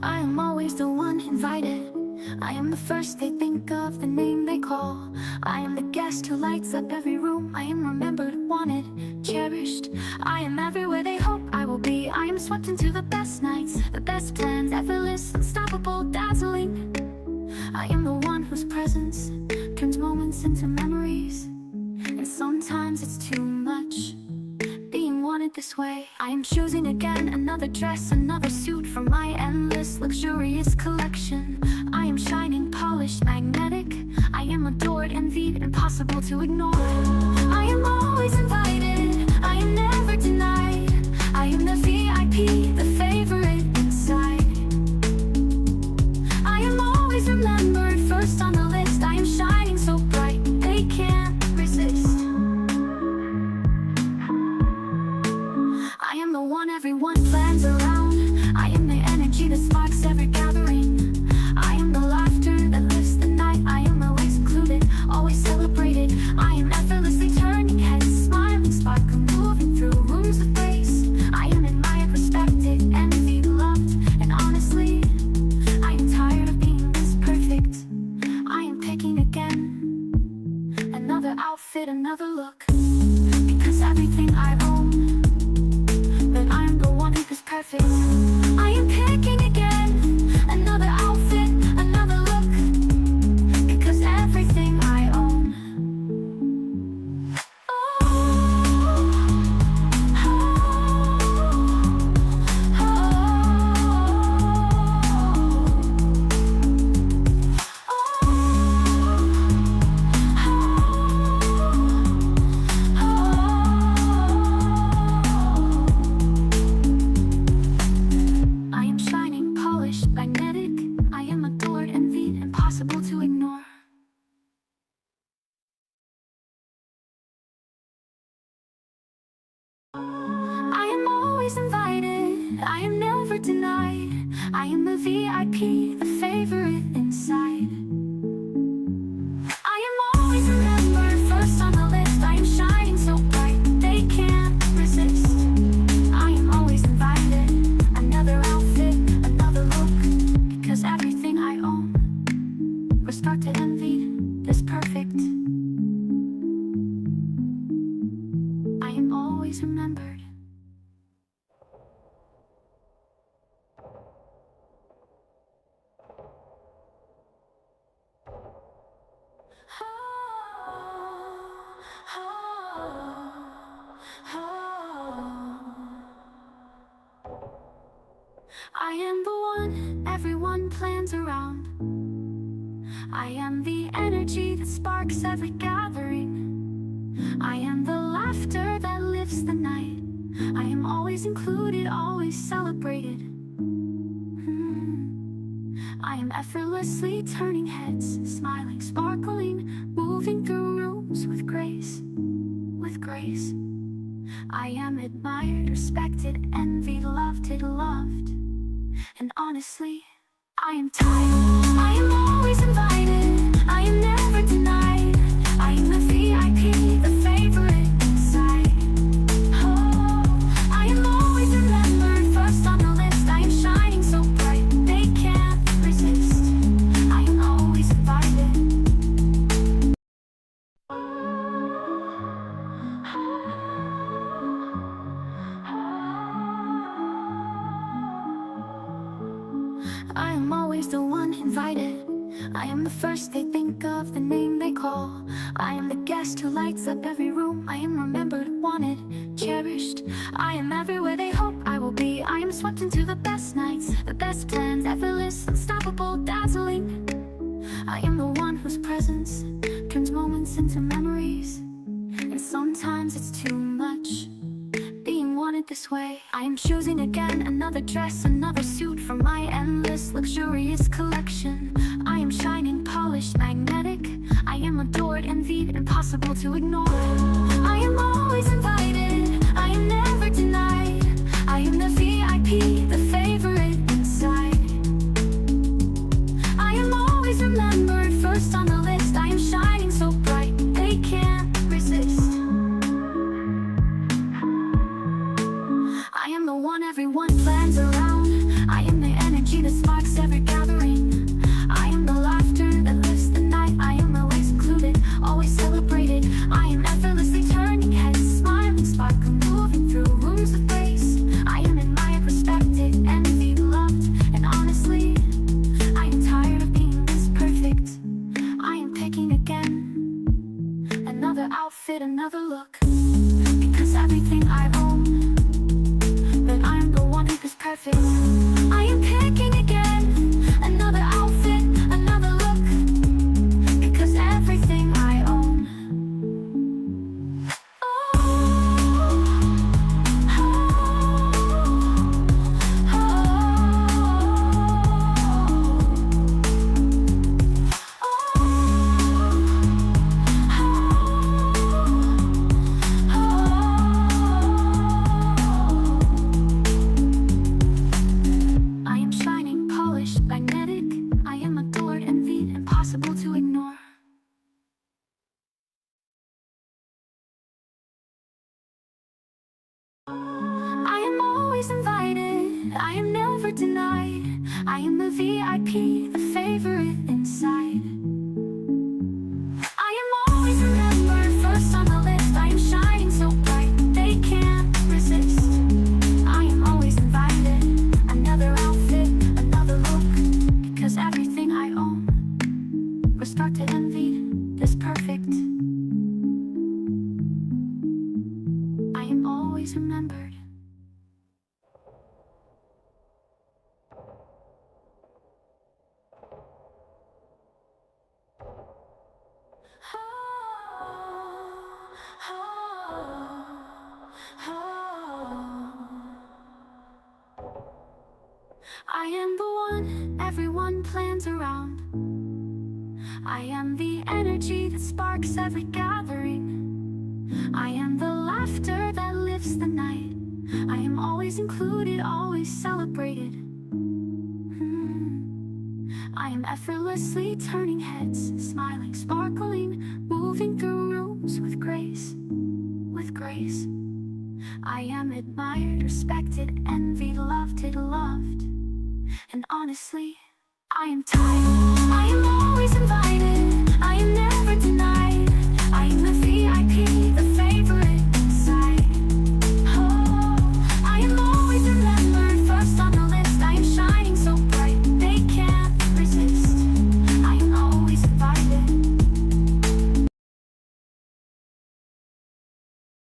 I am always the one invited. I am the first they think of, the name they call. I am the guest who lights up every room. I am remembered, wanted, cherished. I am everywhere they hope I will be. I am swept into the best nights, the best plans, effortless, unstoppable, dazzling. I am the one whose presence turns moments into memories. And sometimes it's too much being wanted this way. I am choosing again, another dress, another suit from my endless, luxurious collection. I am shining, polished, magnetic. I am adored, envied, impossible to ignore. I am always invited, I am never denied. I am the VIP, the favorite inside. I am always remembered, first on the list. I am shining so bright, they can't resist. I am the one everyone plans around. I am the energy that sparks every gathering. I am the laughter that lifts the night. I am always included, always celebrated. I am effortlessly turning heads, smiling, sparkling, moving through rooms with grace. I am admired, respected, envied, loved. And honestly, I am tired of being this perfect. I am picking again, another outfit, another look. Because everything I own, that I am the one who is perfect. I am picking again, another outfit, another look. Because everything I own. I am shining, polished, magnetic. I am adored, envied, impossible to ignore. I am always invited, I am never denied. I am the VIP, the favorite inside. I am always remembered, first on the list. I am shining so bright, they can't resist. I am always invited, another outfit, another look. Because everything I own, respected, envied, is perfect. I am always remembered. I am the one everyone plans around. I am the energy that sparks every gathering. I am the laughter that lifts the night. I am always included, always celebrated. I am effortlessly turning heads, smiling, sparkling, moving through rooms with grace, with grace. I am admired, respected, envied, loved. And honestly, I am tired. I am always invited, I am never denied. I am the VIP, the favorite inside. I am always remembered, first on the list. I am shining so bright, they can't resist. I am always invited. I am always the one invited. I am the first they think of, the name they call. I am the guest who lights up every room. I am remembered, wanted, cherished. I am everywhere they hope I will be. I am swept into the best nights, the best plans, effortless, unstoppable, dazzling. I am the one whose presence turns moments into memories. And sometimes it's too much being wanted this way. I am choosing again, another dress, another suit from my endless, luxurious collection. I am shining, polished, magnetic. I am adored, envied, impossible to ignore. I am always invited, I am never denied. I am the VIP, the favorite inside. I am always remembered, first on the list. I am shining so bright, outfit, another look. Because everything I own, that I'm the one who's perfect. I am picking again, another outfit, another look. Because everything I own. I am shining, polished, magnetic. I am adored, envied, impossible to ignore. I am always invited, I am never denied. I am the VIP, the favorite inside. I am always remembered, first on the list. I am shining so bright, they can't resist. I am always invited, another outfit, another look. Because everything I own, respected, envied, is perfect. I am always remembered. I am the one everyone plans around. I am the energy that sparks every gathering. I am the laughter that lifts the night. I am always included, always celebrated. I am effortlessly turning heads, smiling, sparkling, moving through rooms with grace, with grace. I am admired, respected, envied, loved, loved. And honestly, I am tired. I am always invited. I am never